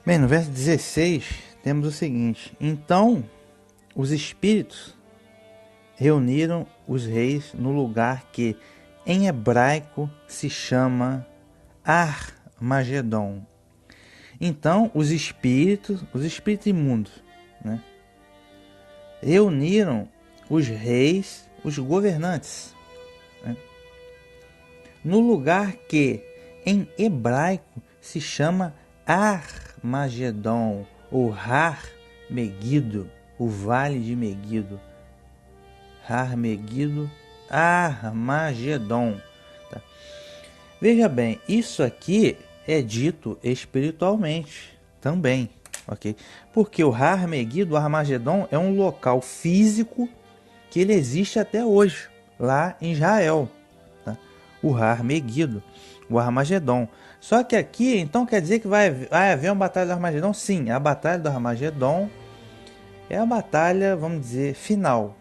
Bem, no verso 16 temos o seguinte: então os espíritos reuniram os reis no lugar que em hebraico se chama Armagedon. Então os espíritos imundos, né, reuniram os reis, os governantes, né, no lugar que em hebraico se chama Armagedon, ou Har Megido, o vale de Megido. Har Megido, Armagedon. Tá? Veja bem, isso aqui é dito espiritualmente também, ok? Porque o Har Megido, o Armagedon, é um local físico que ele existe até hoje, lá em Israel. Tá? O Har Megido, o Armagedon. Só que aqui, então, quer dizer que vai haver uma batalha do Armagedon? Sim, a batalha do Armagedon é a batalha, vamos dizer, final,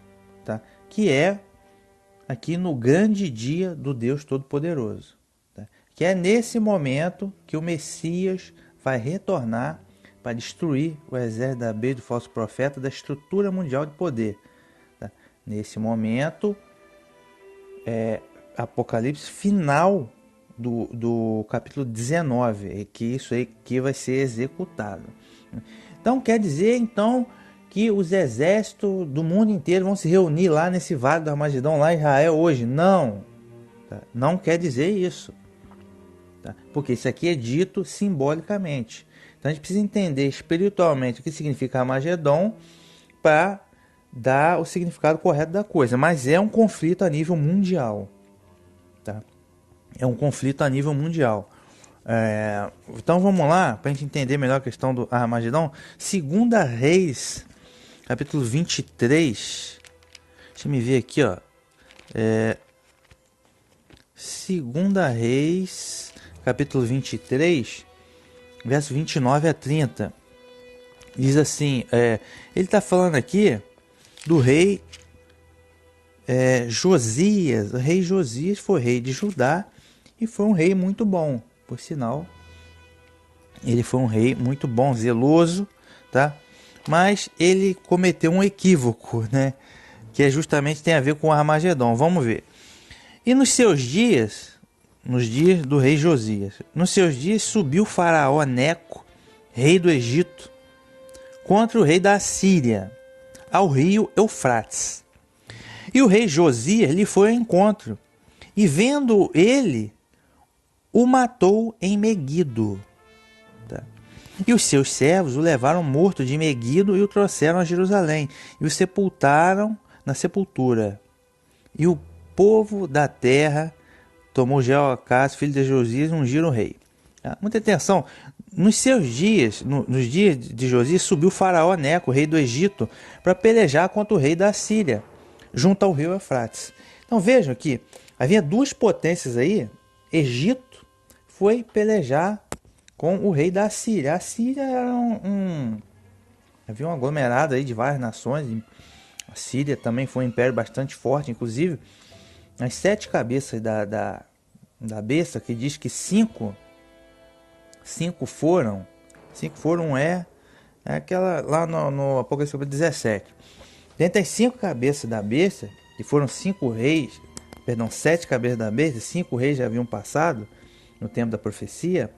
tá? Que é aqui no grande dia do Deus Todo-Poderoso. Tá? Que é nesse momento que o Messias vai retornar para destruir o exército da besta do falso profeta da estrutura mundial de poder. Tá? Nesse momento, Apocalipse final do capítulo 19, que isso aí que vai ser executado. Então quer dizer então que os exércitos do mundo inteiro vão se reunir lá nesse vale do Armagedon, lá em Israel hoje? Não, tá? Não quer dizer isso, tá? Porque isso aqui é dito simbolicamente. Então a gente precisa entender espiritualmente o que significa Armagedon para dar o significado correto da coisa. Mas é um conflito a nível mundial, tá? É um conflito a nível mundial. Então vamos lá, para a gente entender melhor a questão do Armagedon. Segunda Reis, capítulo 23. Deixa eu ver aqui, ó. Segunda Reis, capítulo 23, verso 29 a 30. Diz assim, ele está falando aqui do rei Josias. O rei Josias foi rei de Judá e foi um rei muito bom, por sinal. Ele foi um rei muito bom, zeloso, tá? Mas ele cometeu um equívoco, né? Que é justamente tem a ver com o Armagedon. Vamos ver. E nos seus dias, nos dias do rei Josias, nos seus dias subiu o faraó Neco, rei do Egito, contra o rei da Assíria, ao rio Eufrates. E o rei Josias lhe foi ao encontro, e vendo ele, o matou em Megido. Tá? E os seus servos o levaram morto de Megido e o trouxeram a Jerusalém, e o sepultaram na sepultura. E o povo da terra tomou Jeoacás, filho de Josias, e ungiram o rei. Tá? Muita atenção. Nos seus dias, nos dias de Josias, subiu o faraó Neco, rei do Egito, para pelejar contra o rei da Síria, junto ao rio Eufrates. Então vejam aqui, havia duas potências aí. Egito foi pelejar com o rei da Síria. A Síria era havia um aglomerado aí de várias nações. A Síria também foi um império bastante forte, inclusive as 7 cabeças da besta, que diz que cinco foram aquela lá no Apocalipse 17. Dentre as 5 cabeças da besta, que foram 5 reis, 7 cabeças da besta, 5 reis já haviam passado no tempo da profecia.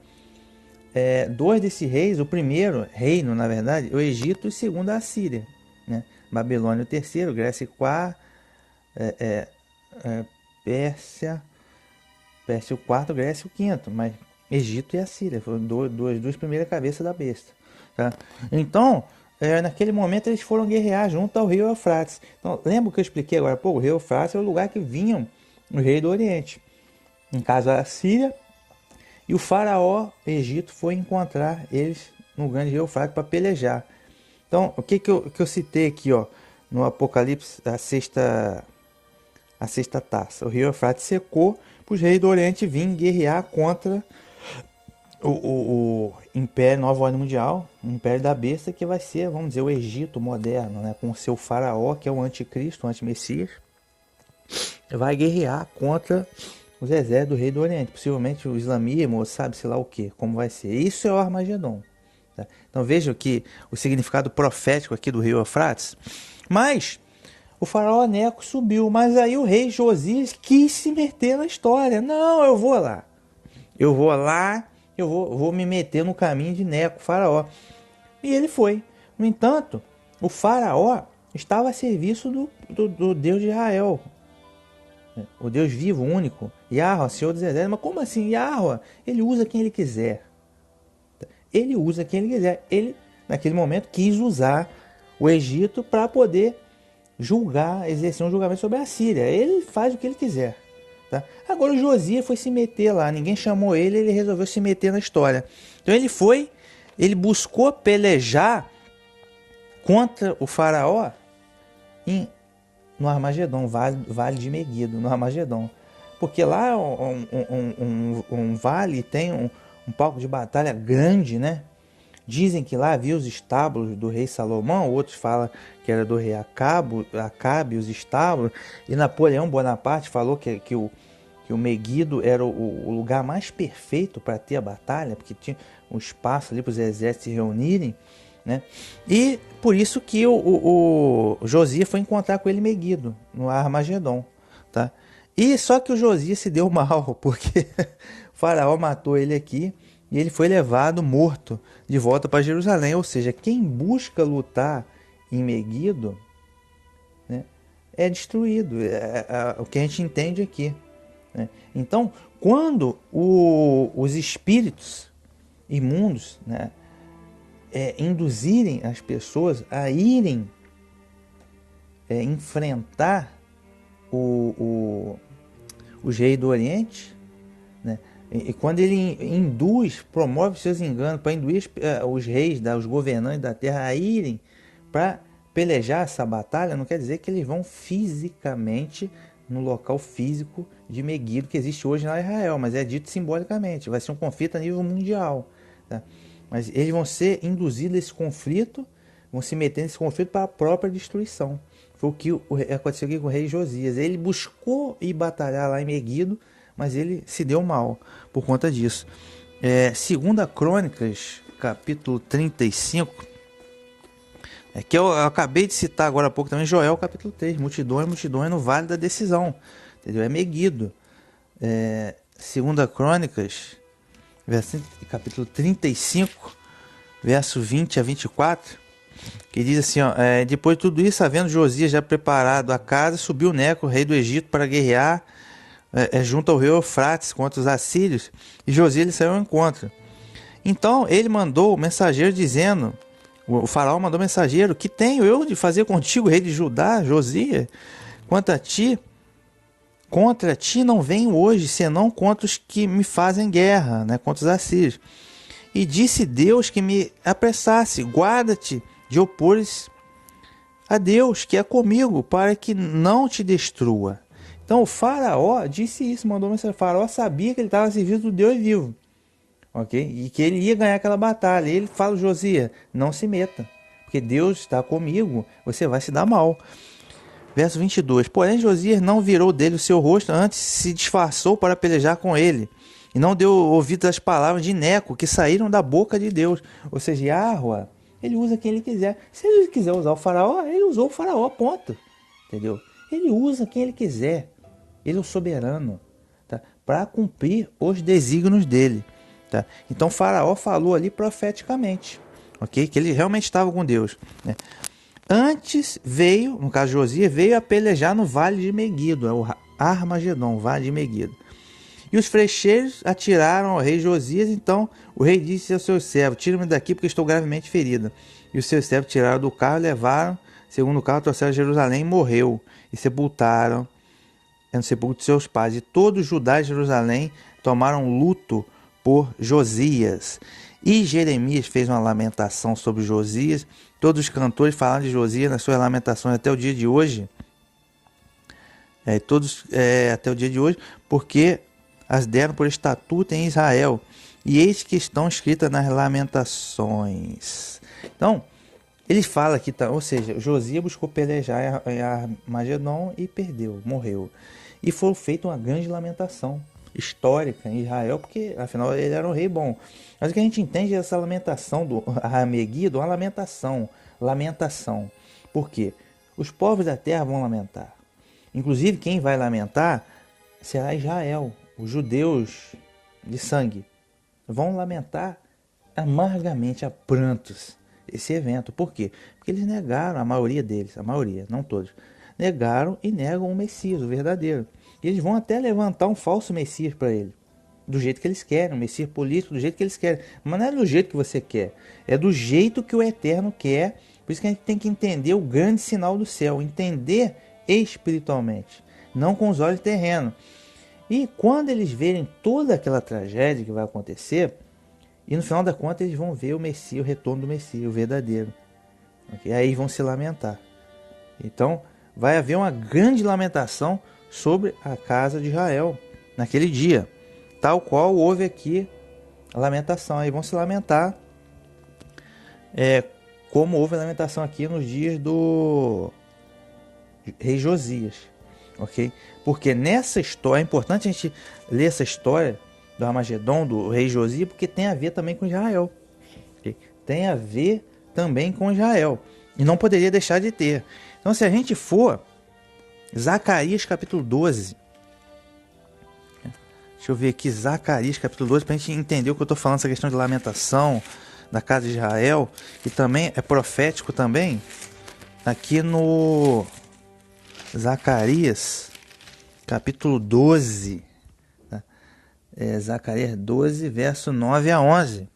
2 desses reis, o primeiro reino, na verdade, o Egito, e o segundo a Síria, né? Babilônia o terceiro, Grécia o quarto, Pérsia o quarto, Grécia o quinto, mas Egito e a Síria foram duas primeiras cabeças da besta, tá? Então, naquele momento eles foram guerrear junto ao rio Eufrates. Então, lembra que eu expliquei agora? Pô, o rio Eufrates é o lugar que vinham os reis do Oriente, em caso a Síria, e o faraó Egito foi encontrar eles no grande rio Eufrates para pelejar. Então, o que eu citei aqui, ó, no Apocalipse, a sexta taça. O rio Eufrates secou para os reis do Oriente virem guerrear contra o Império Nova Ordem Mundial, o Império da Besta, que vai ser, vamos dizer, o Egito moderno, né, com o seu faraó, que é o anticristo, o antimessias, vai guerrear contra os exércitos do rei do Oriente, possivelmente o islamismo, ou sabe-se lá o que, como vai ser. Isso é o Armagedon. Tá? Então vejam que o significado profético aqui do rio Eufrates. Mas o faraó Neco subiu, mas aí o rei Josias quis se meter na história. Não, eu vou lá. Eu vou lá, vou me meter no caminho de Neco, faraó. E ele foi. No entanto, o faraó estava a serviço do Deus de Israel. O Deus vivo, único. Yahweh, Senhor dos Exércitos. Mas como assim? Yahweh, ele usa quem ele quiser. Ele usa quem ele quiser. Ele, naquele momento, quis usar o Egito para poder julgar, exercer um julgamento sobre a Síria. Ele faz o que ele quiser. Tá? Agora o Josias foi se meter lá. Ninguém chamou ele, ele resolveu se meter na história. Então ele buscou pelejar contra o faraó no Armagedon, vale de Meguido, no Armagedon. Porque lá um vale tem um palco de batalha grande, né? Dizem que lá havia os estábulos do rei Salomão, outros falam que era do rei Acabe, os estábulos. E Napoleão Bonaparte falou que o Meguido era o lugar mais perfeito para ter a batalha, porque tinha um espaço ali para os exércitos se reunirem, né? E por isso que o Josias foi encontrar com ele em Meguido, no Armagedon, tá? E só que o Josias se deu mal, porque o faraó matou ele aqui e ele foi levado morto de volta para Jerusalém. Ou seja, quem busca lutar em Meguido, né, é destruído. É o que a gente entende aqui, né? Então, quando os espíritos imundos, né, induzirem as pessoas a irem enfrentar os reis do Oriente, né? E quando ele promove seus enganos para induir os reis, os governantes da terra a irem para pelejar essa batalha, não quer dizer que eles vão fisicamente no local físico de Meguido que existe hoje na Israel, mas é dito simbolicamente, vai ser um conflito a nível mundial, tá? Mas eles vão ser induzidos a esse conflito, vão se meter nesse conflito para a própria destruição. Foi o que aconteceu aqui com o rei Josias. Ele buscou ir batalhar lá em Meguido, mas ele se deu mal por conta disso. Segunda Crônicas, capítulo 35, que eu acabei de citar agora há pouco também, Joel, capítulo 3, multidões no vale da decisão, entendeu? É Meguido. Segunda Crônicas, capítulo 35, verso 20 a 24, que diz assim, depois de tudo isso, havendo Josias já preparado a casa, subiu Neco, rei do Egito, para guerrear junto ao rio Eufrates contra os assírios, e Josias lhe saiu ao encontro. Então ele mandou o mensageiro dizendo, o faraó mandou mensageiro, que tenho eu de fazer contigo, rei de Judá, Josias? Contra ti não venho hoje, senão contra os que me fazem guerra, né, contra os assírios. E disse Deus que me apressasse, guarda-te de opores a Deus, que é comigo, para que não te destrua. Então o faraó disse isso, mandou mensagem. O faraó sabia que ele estava a serviço do Deus vivo, ok? E que ele ia ganhar aquela batalha. E ele fala, Josias, não se meta, porque Deus está comigo, você vai se dar mal. Verso 22, porém Josias não virou dele o seu rosto, antes se disfarçou para pelejar com ele, e não deu ouvido às palavras de Neco, que saíram da boca de Deus. Ou seja, Yahweh, ele usa quem ele quiser. Se ele quiser usar o faraó, ele usou o faraó, ponto. Entendeu? Ele usa quem ele quiser. Ele é o soberano, tá? Para cumprir os desígnios dele, tá? Então o faraó falou ali profeticamente, ok? Que ele realmente estava com Deus, né? Antes veio, no caso Josias, veio a pelejar no vale de Meguido, é o Armagedon, vale de Meguido. E os flecheiros atiraram ao rei Josias. Então o rei disse ao seu servo, tira-me daqui porque estou gravemente ferida. E os seus servos tiraram do carro e levaram, segundo o carro, trouxeram a Jerusalém, e morreu. E sepultaram no sepulcro de seus pais. E todos os Judá e Jerusalém tomaram luto por Josias. E Jeremias fez uma lamentação sobre Josias. Todos os cantores falaram de Josias nas suas lamentações até o dia de hoje. Até o dia de hoje, porque as deram por estatuto em Israel. E eis que estão escritas nas lamentações. Então, ele fala aqui, ou seja, Josias buscou pelejar em Armagedon e perdeu, morreu. E foi feita uma grande lamentação. histórica em Israel, porque afinal ele era um rei bom. Mas o que a gente entende é essa lamentação do Meguido, uma lamentação. Por quê? Os povos da terra vão lamentar. Inclusive quem vai lamentar será Israel, os judeus de sangue. Vão lamentar amargamente, a prantos, esse evento. Por quê? Porque eles negaram, a maioria deles, a maioria, não todos, negaram e negam o Messias, o verdadeiro. E eles vão até levantar um falso Messias para ele, do jeito que eles querem, um Messias político do jeito que eles querem. Mas não é do jeito que você quer, é do jeito que o Eterno quer. Por isso que a gente tem que entender o grande sinal do céu, entender espiritualmente, não com os olhos terrenos. E quando eles verem toda aquela tragédia que vai acontecer, e no final da conta eles vão ver o Messias, o retorno do Messias, o verdadeiro. Okay? Aí vão se lamentar. Então vai haver uma grande lamentação sobre a casa de Israel naquele dia, tal qual houve aqui a lamentação. Aí vão se lamentar, como houve a lamentação aqui nos dias do rei Josias. Ok? Porque nessa história, é importante a gente ler essa história do Armagedon, do rei Josias, porque tem a ver também com Israel. Okay? Tem a ver também com Israel. E não poderia deixar de ter. Então, se a gente for Zacarias capítulo 12. Deixa eu ver aqui, Zacarias capítulo 12, para a gente entender o que eu estou falando, essa questão de lamentação da casa de Israel. E também é profético também, aqui no Zacarias capítulo 12. Zacarias 12, verso 9 a 11,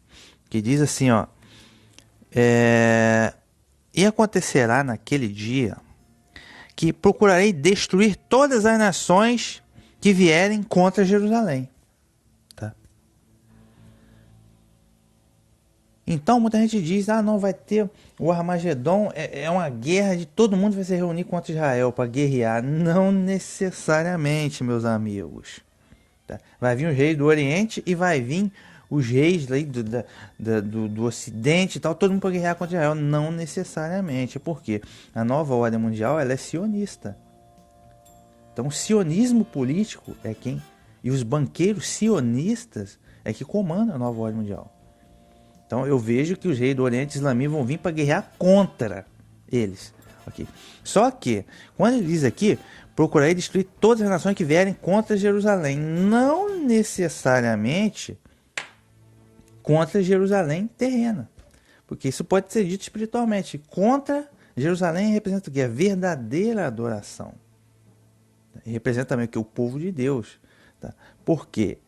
que diz assim, ó, e acontecerá naquele dia que procurarei destruir todas as nações que vierem contra Jerusalém. Tá? Então muita gente diz, não vai ter o Armagedon, é uma guerra de todo mundo vai se reunir contra Israel para guerrear. Não necessariamente, meus amigos. Tá? Vai vir os reis do Oriente e vai vir os reis do Ocidente e tal, todo mundo para guerrear contra Israel. Não necessariamente, porque a nova ordem mundial ela é sionista. Então o sionismo político é quem, e os banqueiros sionistas é que comandam a nova ordem mundial. Então eu vejo que os reis do Oriente Islâmico vão vir para guerrear contra eles. Okay? Só que, quando ele diz aqui, procurarei destruir todas as nações que vierem contra Jerusalém. Não necessariamente contra Jerusalém terrena. Porque isso pode ser dito espiritualmente. Contra Jerusalém representa o quê? A verdadeira adoração. E representa também o que? O povo de Deus. Tá? Porque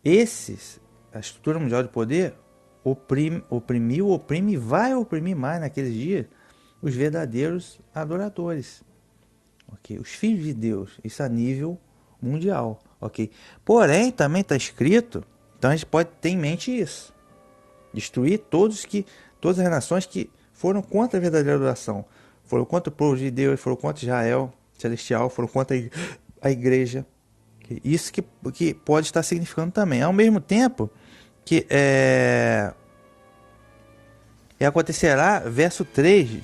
a estrutura mundial de poder oprimiu, oprime e vai oprimir mais naqueles dias os verdadeiros adoradores. Okay? Os filhos de Deus, isso a nível mundial. Okay? Porém, também está escrito, então a gente pode ter em mente isso. Destruir todas as nações que foram contra a verdadeira adoração. Foram contra o povo de Deus, foram contra Israel celestial, foram contra a igreja. Okay? Isso que pode estar significando também. Ao mesmo tempo que acontecerá, verso 3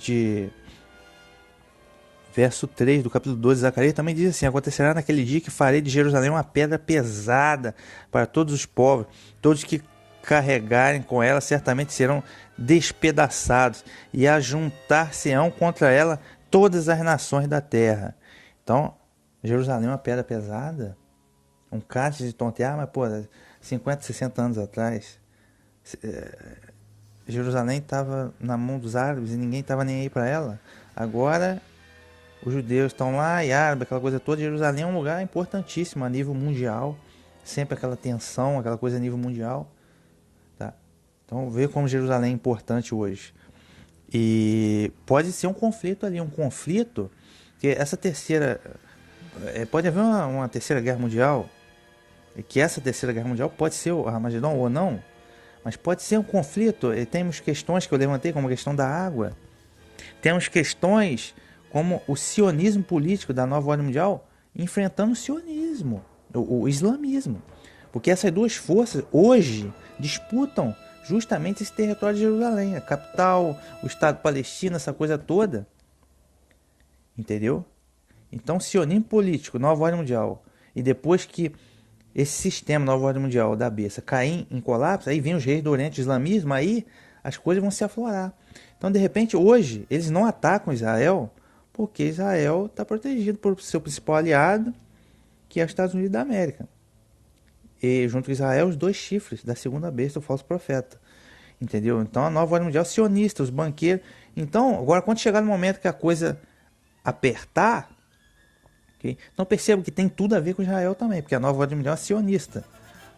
do capítulo 12 de Zacarias também diz assim: acontecerá naquele dia que farei de Jerusalém uma pedra pesada para todos os povos, todos que carregarem com ela certamente serão despedaçados, e ajuntar-se-ão contra ela todas as nações da terra. Então, Jerusalém é uma pedra pesada, um cálice de tontear, mas 50, 60 anos atrás, Jerusalém estava na mão dos árabes e ninguém estava nem aí para ela. Agora os judeus estão lá e árabes, aquela coisa toda. Jerusalém é um lugar importantíssimo a nível mundial, sempre aquela tensão, aquela coisa a nível mundial. Tá? Então vê como Jerusalém é importante hoje. E pode ser um conflito ali, que essa terceira, pode haver uma terceira guerra mundial, e que essa terceira guerra mundial pode ser o Armagedon ou não, mas pode ser um conflito. E temos questões que eu levantei, como a questão da água. Temos questões como o sionismo político da nova ordem mundial enfrentando o sionismo, o islamismo. Porque essas duas forças hoje disputam justamente esse território de Jerusalém, a capital, o Estado palestino, essa coisa toda. Entendeu? Então, sionismo político, nova ordem mundial. E depois que esse sistema, nova ordem mundial da besta, cair em colapso, aí vem os reis do Oriente, o islamismo, aí as coisas vão se aflorar. Então, de repente, hoje, eles não atacam Israel, porque Israel está protegido por seu principal aliado, que é os Estados Unidos da América. E junto com Israel, os dois chifres da segunda besta, o falso profeta. Entendeu? Então, a nova ordem mundial sionista, os banqueiros. Então, agora, quando chegar no momento que a coisa apertar, okay? Então perceba que tem tudo a ver com Israel também, porque a nova ordem mundial é sionista,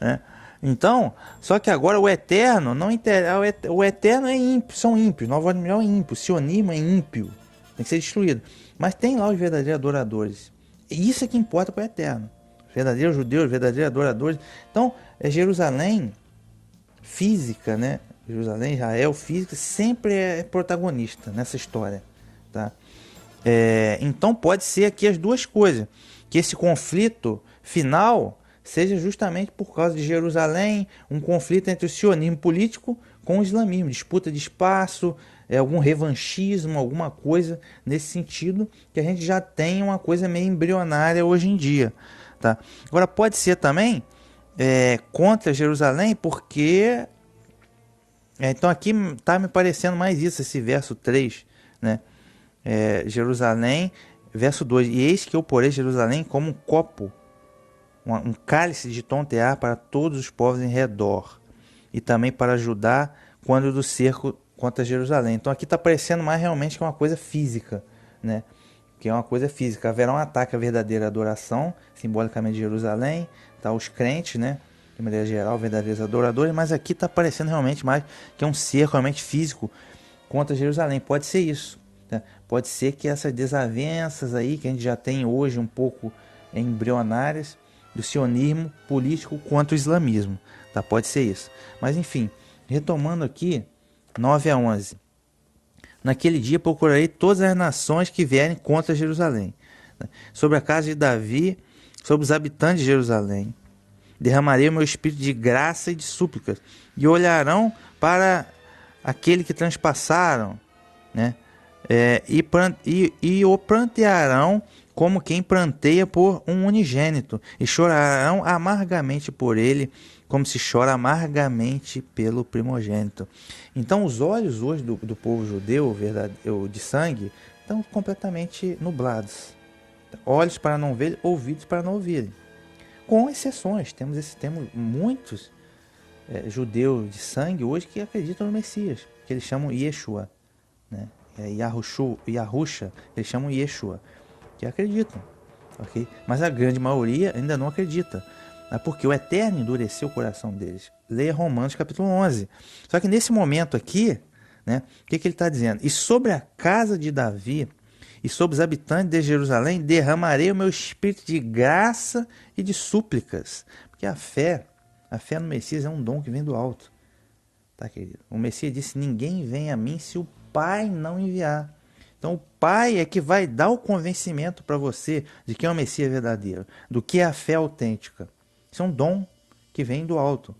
né? Então, só que agora o eterno não interessa, o eterno é ímpio, são ímpios, a nova ordem mundial é ímpio, o sionismo é ímpio, tem que ser destruído. Mas tem lá os verdadeiros adoradores. E isso é que importa para o eterno. Verdadeiros judeus, verdadeiros adoradores. Então, é Jerusalém física, né? Jerusalém, Israel física, sempre é protagonista nessa história, tá? Então pode ser aqui as duas coisas, que esse conflito final seja justamente por causa de Jerusalém, um conflito entre o sionismo político com o islamismo, disputa de espaço, algum revanchismo, alguma coisa nesse sentido, que a gente já tem uma coisa meio embrionária hoje em dia, tá? Agora pode ser também contra Jerusalém, porque então aqui está me parecendo mais isso, esse verso 3, né? Jerusalém, verso 2: e eis que eu porei Jerusalém como um copo, um cálice de tontear para todos os povos em redor, e também para Judá quando do cerco contra Jerusalém. Então aqui está parecendo mais realmente que é uma coisa física, né? Que é uma coisa física. Haverá um ataque à verdadeira adoração, simbolicamente de Jerusalém, tá? Os crentes, né? De maneira geral, verdadeiros adoradores, mas aqui está parecendo realmente mais que é um cerco realmente físico contra Jerusalém. Pode ser isso. Pode ser que essas desavenças aí que a gente já tem hoje um pouco embrionárias do sionismo político contra o islamismo, tá? Pode ser isso. Mas enfim, retomando aqui 9-11. Naquele dia procurarei todas as nações que vierem contra Jerusalém, sobre a casa de Davi, sobre os habitantes de Jerusalém. Derramarei o meu espírito de graça e de súplicas, e olharão para aquele que transpassaram, né? E o prantearão como quem pranteia por um unigênito, e chorarão amargamente por ele, como se chora amargamente pelo primogênito. Então os olhos hoje do povo judeu de sangue estão completamente nublados. Olhos para não ver, ouvidos para não ouvirem. Com exceções, temos muitos judeus de sangue hoje que acreditam no Messias, que eles chamam Yeshua, né? Yahusha, eles chamam Yeshua, que acreditam, ok? Mas a grande maioria ainda não acredita, né? Porque o Eterno endureceu o coração deles. Leia Romanos capítulo 11. Só que nesse momento aqui, né, o que ele está dizendo? E sobre a casa de Davi e sobre os habitantes de Jerusalém derramarei o meu espírito de graça e de súplicas. Porque a fé no Messias é um dom que vem do alto, tá, querido? O Messias disse: ninguém vem a mim se o Pai não enviar. Então o Pai é que vai dar o convencimento para você de que é o Messias verdadeiro, do que é a fé autêntica. Isso é um dom que vem do alto,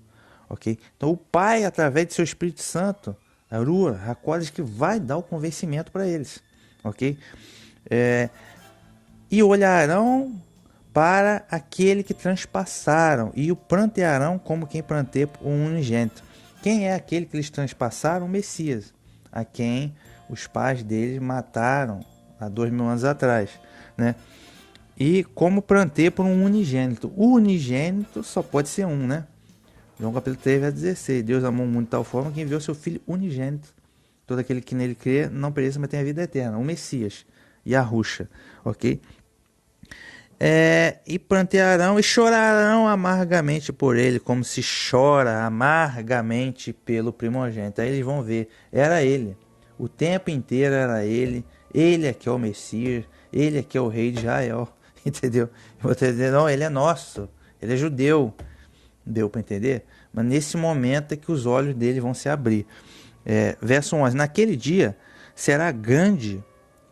ok? Então o Pai, através de seu Espírito Santo, a Ruach HaKodesh, que vai dar o convencimento para eles, ok? E olharão para aquele que transpassaram, e o prantearão como quem pranteia um unigênito. Quem é aquele que eles transpassaram? O Messias, a quem os pais deles mataram há 2000 anos atrás, né? E como pranteia por um unigênito. O unigênito só pode ser um, né? João capítulo 3, verso 16. Deus amou o mundo de tal forma que enviou seu Filho unigênito. Todo aquele que nele crê não pereça, mas tenha vida eterna. O Messias, Yahusha, ok? E prantearão e chorarão amargamente por ele, como se chora amargamente pelo primogênito. Aí eles vão ver, era ele, o tempo inteiro era ele é que é o Messias, ele é que é o rei de Israel, entendeu? Você dizer, não, ele é nosso, ele é judeu, deu para entender? Mas nesse momento é que os olhos dele vão se abrir. Verso 11, naquele dia será grande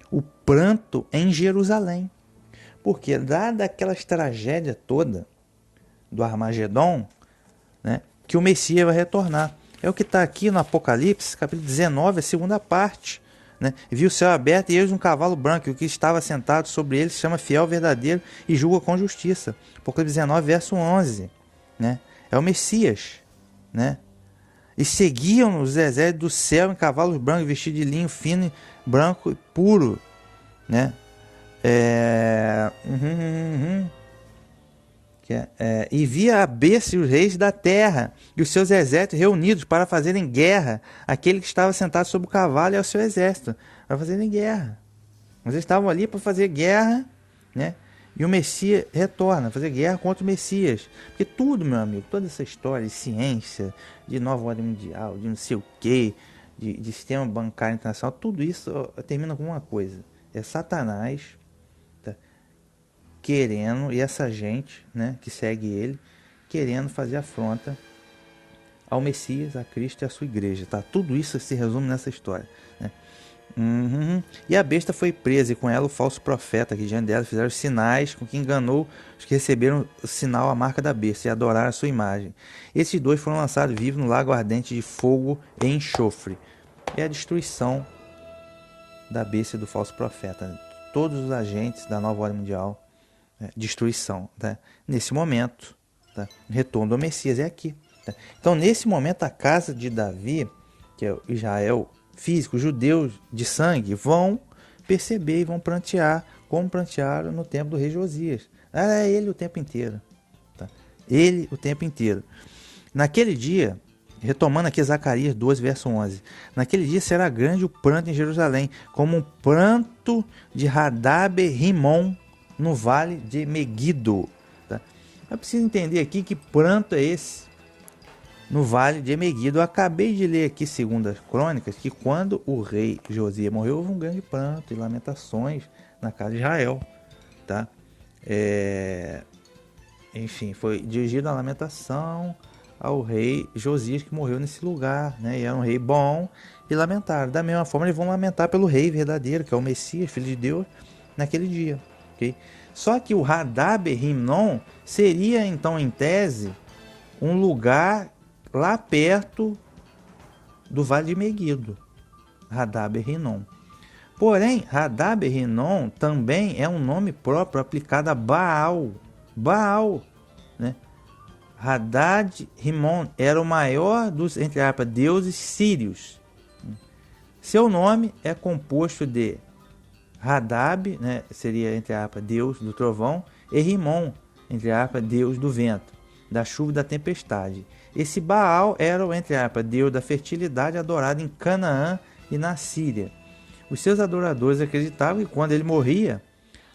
o pranto em Jerusalém, porque dada aquelas tragédia toda do Armagedon, né, que o Messias vai retornar. É o que está aqui no Apocalipse, capítulo 19, a segunda parte, né? Viu o céu aberto e eis um cavalo branco, e o que estava sentado sobre ele se chama Fiel, Verdadeiro e julga com justiça. Apocalipse 19, verso 11, né? É o Messias, né? E seguiam os exércitos do céu em cavalos brancos, vestidos de linho fino, branco e puro, né? E via a besta e os reis da terra e os seus exércitos reunidos para fazerem guerra àquele que estava sentado sobre o cavalo e ao seu exército, para fazerem guerra. Mas eles estavam ali para fazer guerra, né? E o Messias retorna, fazer guerra contra o Messias. Porque tudo, meu amigo, toda essa história de ciência, de nova ordem mundial, de não sei o quê, de sistema bancário internacional, tudo isso termina com uma coisa. É Satanás, tá, querendo, e essa gente, né, que segue ele, querendo fazer afronta ao Messias, a Cristo e a sua igreja. Tá? Tudo isso se resume nessa história, né? E a besta foi presa, e com ela o falso profeta, que diante dela fizeram sinais com que enganou os que receberam o sinal, a marca da besta, e adoraram a sua imagem. Esses dois foram lançados vivos no lago ardente de fogo e enxofre. É a destruição da besta e do falso profeta. Todos os agentes da nova ordem mundial, né? Destruição. Tá? Nesse momento, tá? O retorno do Messias é aqui. Tá? Então, nesse momento, a casa de Davi, que é Israel físico, judeus de sangue, vão perceber e vão prantear, como prantearam no tempo do rei Josias. Era ele o tempo inteiro. Tá? Ele o tempo inteiro. Naquele dia, retomando aqui Zacarias 12, verso 11. Naquele dia será grande o pranto em Jerusalém, como um pranto de Hadab-Rimon no vale de Meguido. Tá? Eu preciso entender aqui que pranto é esse no vale de Meguido. Eu acabei de ler aqui, segundo as crônicas, que quando o rei Josias morreu, houve um grande pranto e lamentações na casa de Israel. Tá? Enfim, foi dirigida a lamentação ao rei Josias, que morreu nesse lugar, né? E era um rei bom, e lamentaram. Da mesma forma, eles vão lamentar pelo rei verdadeiro, que é o Messias, filho de Deus, naquele dia. Okay? Só que o Hadab-Rimnon seria, então, em tese, um lugar lá perto do Vale de Meguido, Hadab-Rimnon. Porém, Hadab-Rimnon também é um nome próprio aplicado a Baal. Baal, né? Hadad-Rimon era o maior dos, entre aspas, deuses sírios. Seu nome é composto de Hadab, né? Seria, entre aspas, deus do trovão, e Rimon, entre aspas, deus do vento, da chuva e da tempestade. Esse Baal era o, entre aspas, deus da fertilidade, adorado em Canaã e na Síria. Os seus adoradores acreditavam que quando ele morria,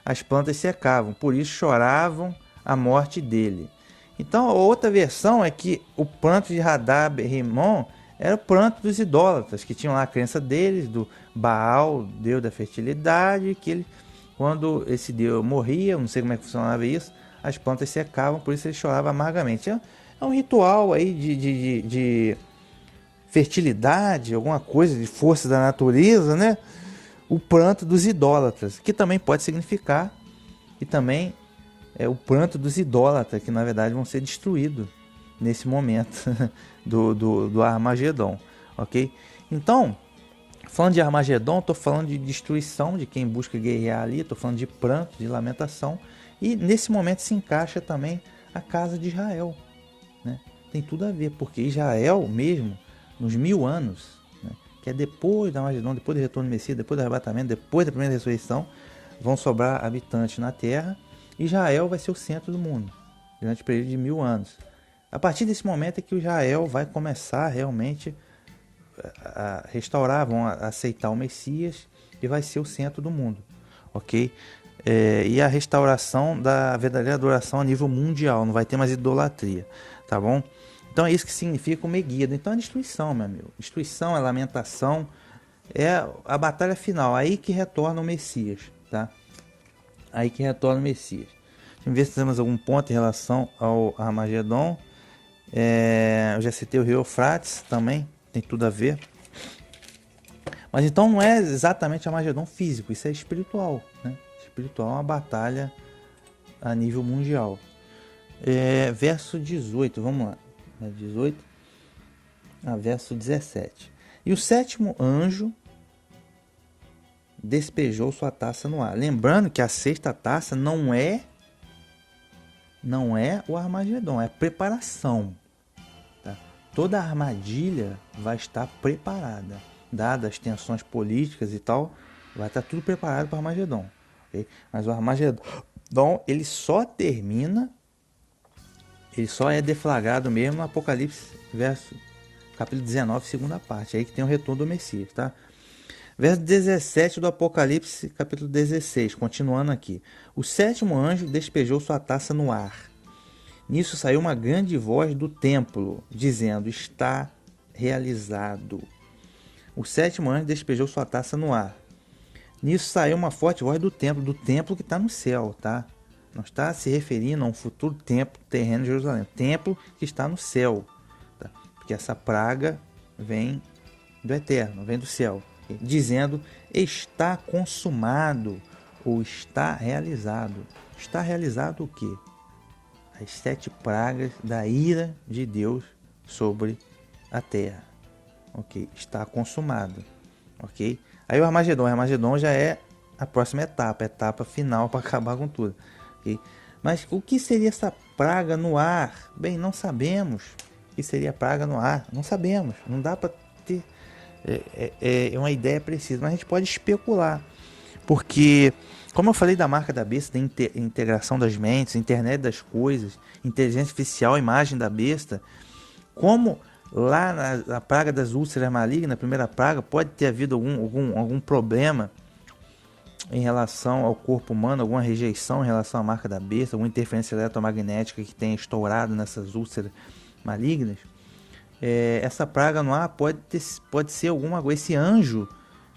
as plantas secavam, por isso choravam a morte dele. Então, a outra versão é que o pranto de Hadab-Rimon era o pranto dos idólatras, que tinham lá a crença deles, do Baal, deus da fertilidade, que ele, quando esse deus morria, não sei como é que funcionava isso, as plantas secavam, por isso ele chorava amargamente. É um ritual aí de fertilidade, alguma coisa de força da natureza, né? O pranto dos idólatras, que também pode significar, e também é o pranto dos idólatras, que na verdade vão ser destruídos nesse momento do Armagedon, ok? Então, falando de Armagedon, estou falando de destruição de quem busca guerrear ali, estou falando de pranto, de lamentação, e nesse momento se encaixa também a casa de Israel, né? Tem tudo a ver, porque Israel mesmo, nos 1000 anos, né, que é depois da Armagedon, depois do retorno do Messias, depois do arrebatamento, depois da primeira ressurreição, vão sobrar habitantes na terra. Israel vai ser o centro do mundo durante o período de 1000 anos. A partir desse momento é que o Israel vai começar realmente a restaurar, vão aceitar o Messias e vai ser o centro do mundo, ok? E a restauração da verdadeira adoração a nível mundial, não vai ter mais idolatria, tá bom? Então é isso que significa o Meguido. Então é destruição, meu amigo. Destruição, é lamentação, é a batalha final, aí que retorna o Messias, tá? Aí que retorna o Messias. Vamos ver se temos algum ponto em relação ao Armagedon. Eu já citei o rio Eufrates também, tem tudo a ver. Mas então não é exatamente Armagedon físico, isso é espiritual, né? Espiritual é uma batalha a nível mundial. Verso 18, vamos lá. 18 a verso 17. E o sétimo anjo despejou sua taça no ar. Lembrando que a sexta taça não é o Armagedon, é preparação. Tá? Toda a armadilha vai estar preparada, dadas as tensões políticas e tal, vai estar tudo preparado para o Armagedon. Okay? Mas o Armagedon, ele só é deflagrado mesmo no Apocalipse, capítulo 19, segunda parte, aí que tem o retorno do Messias, tá? Verso 17 do Apocalipse, capítulo 16, continuando aqui. O sétimo anjo despejou sua taça no ar. Nisso saiu uma grande voz do templo, dizendo: está realizado. O sétimo anjo despejou sua taça no ar. Nisso saiu uma forte voz do templo que está no céu, tá? Não está se referindo a um futuro templo terreno de Jerusalém. Templo que está no céu, tá? Porque essa praga vem do eterno, vem do céu. Dizendo: está consumado, ou está realizado. Está realizado o quê? As 7 pragas da ira de Deus sobre a terra. Ok? Está consumado. Ok? Aí o Armagedon já é a próxima etapa, a etapa final para acabar com tudo. Okay? Mas o que seria essa praga no ar? Bem, não sabemos. O que seria praga no ar? Não sabemos. Não dá para ter uma ideia precisa, mas a gente pode especular. Porque, como eu falei da marca da besta, da integração das mentes, internet das coisas, inteligência artificial, imagem da besta, como lá na praga das úlceras malignas, a primeira praga, pode ter havido algum problema em relação ao corpo humano, alguma rejeição em relação à marca da besta, alguma interferência eletromagnética que tenha estourado nessas úlceras malignas. Essa praga no ar pode ser alguma coisa. Esse anjo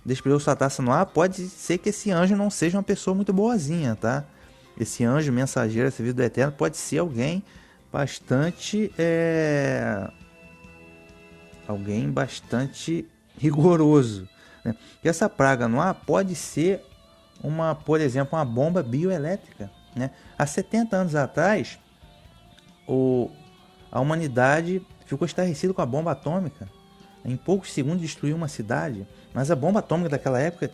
despejou sua taça no ar, pode ser que esse anjo não seja uma pessoa muito boazinha, tá? Esse anjo mensageiro a serviço do Eterno pode ser alguém bastante rigoroso, né? E essa praga no ar pode ser por exemplo, uma bomba bioelétrica, né? Há 70 anos atrás, a humanidade ficou estarrecida com a bomba atômica. Em poucos segundos destruiu uma cidade. Mas a bomba atômica daquela época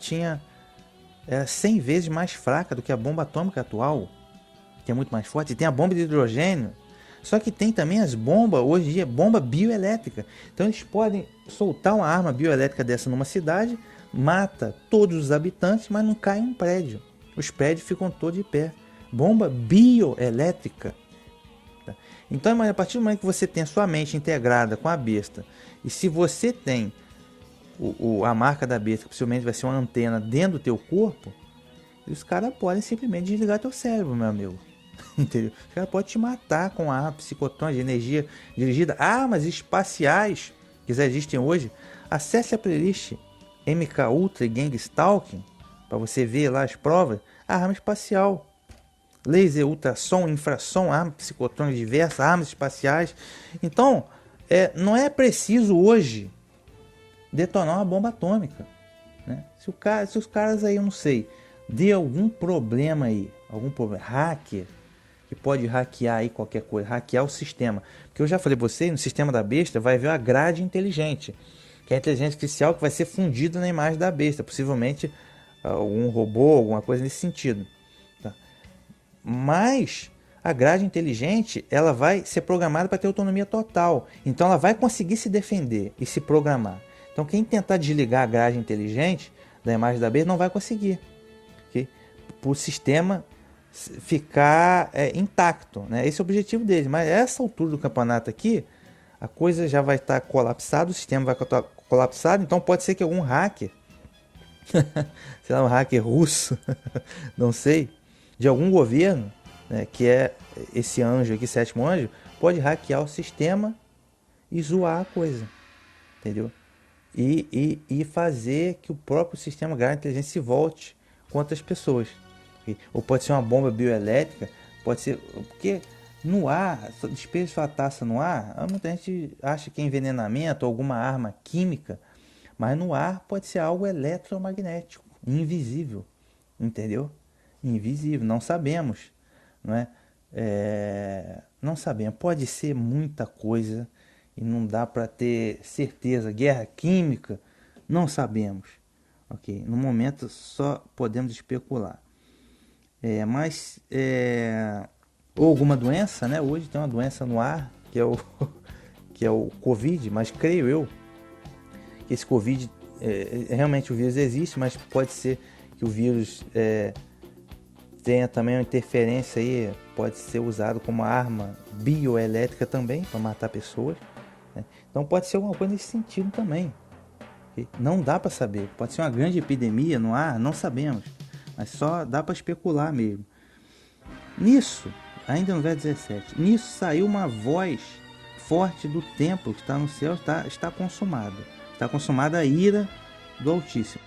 era 100 vezes mais fraca do que a bomba atômica atual, que é muito mais forte. E tem a bomba de hidrogênio. Só que tem também as bombas, hoje em dia, bomba bioelétrica. Então eles podem soltar uma arma bioelétrica dessa numa cidade, mata todos os habitantes, mas não cai um prédio. Os prédios ficam todos de pé. Bomba bioelétrica. Então, a partir do momento que você tem a sua mente integrada com a besta, e se você tem a marca da besta, que possivelmente vai ser uma antena dentro do teu corpo, os caras podem simplesmente desligar teu cérebro, meu amigo. Entendeu? Os caras podem te matar com arma psicotônica de energia dirigida, armas espaciais que já existem hoje. Acesse a playlist MK Ultra e Gang Stalking para você ver lá as provas. Arma espacial, laser, ultrassom, infrassom, armas psicotônicas diversas, armas espaciais. Então, não é preciso hoje detonar uma bomba atômica, né? Se os caras aí, eu não sei, dê algum problema aí, hacker, que pode hackear aí qualquer coisa, hackear o sistema. Porque eu já falei pra você, no sistema da besta vai haver uma grade inteligente, que é a inteligência artificial que vai ser fundida na imagem da besta, possivelmente algum robô, alguma coisa nesse sentido. Mas a grade inteligente, ela vai ser programada para ter autonomia total. Então ela vai conseguir se defender e se programar. Então quem tentar desligar a grade inteligente da imagem da besta não vai conseguir. Okay? Para o sistema ficar intacto, né? Esse é o objetivo deles. Mas a essa altura do campeonato aqui, a coisa já vai estar colapsada, o sistema vai estar colapsado. Então pode ser que algum hacker, sei lá, um hacker russo, não sei, de algum governo, né, que é esse anjo aqui, sétimo anjo, pode hackear o sistema e zoar a coisa, entendeu? E fazer que o próprio sistema grade inteligência se volte contra as pessoas. Ou pode ser uma bomba bioelétrica, pode ser, porque no ar, despeja sua taça no ar, muita gente acha que é envenenamento ou alguma arma química, mas no ar pode ser algo eletromagnético, invisível, entendeu? Invisível, não sabemos, não é? Não sabemos, pode ser muita coisa e não dá para ter certeza. Guerra química, não sabemos, Ok, no momento só podemos especular. Ou alguma doença, né? Hoje tem uma doença no ar, que é o, que é o Covid, mas creio eu que esse Covid, realmente o vírus existe, mas pode ser que o vírus tenha também uma interferência aí, pode ser usado como arma bioelétrica também, para matar pessoas, né? Então pode ser alguma coisa nesse sentido também. Não dá para saber, pode ser uma grande epidemia no ar, não sabemos, mas só dá para especular mesmo. Nisso, ainda no verso 17, nisso saiu uma voz forte do templo que está no céu, está consumado. Está consumada a ira do Altíssimo.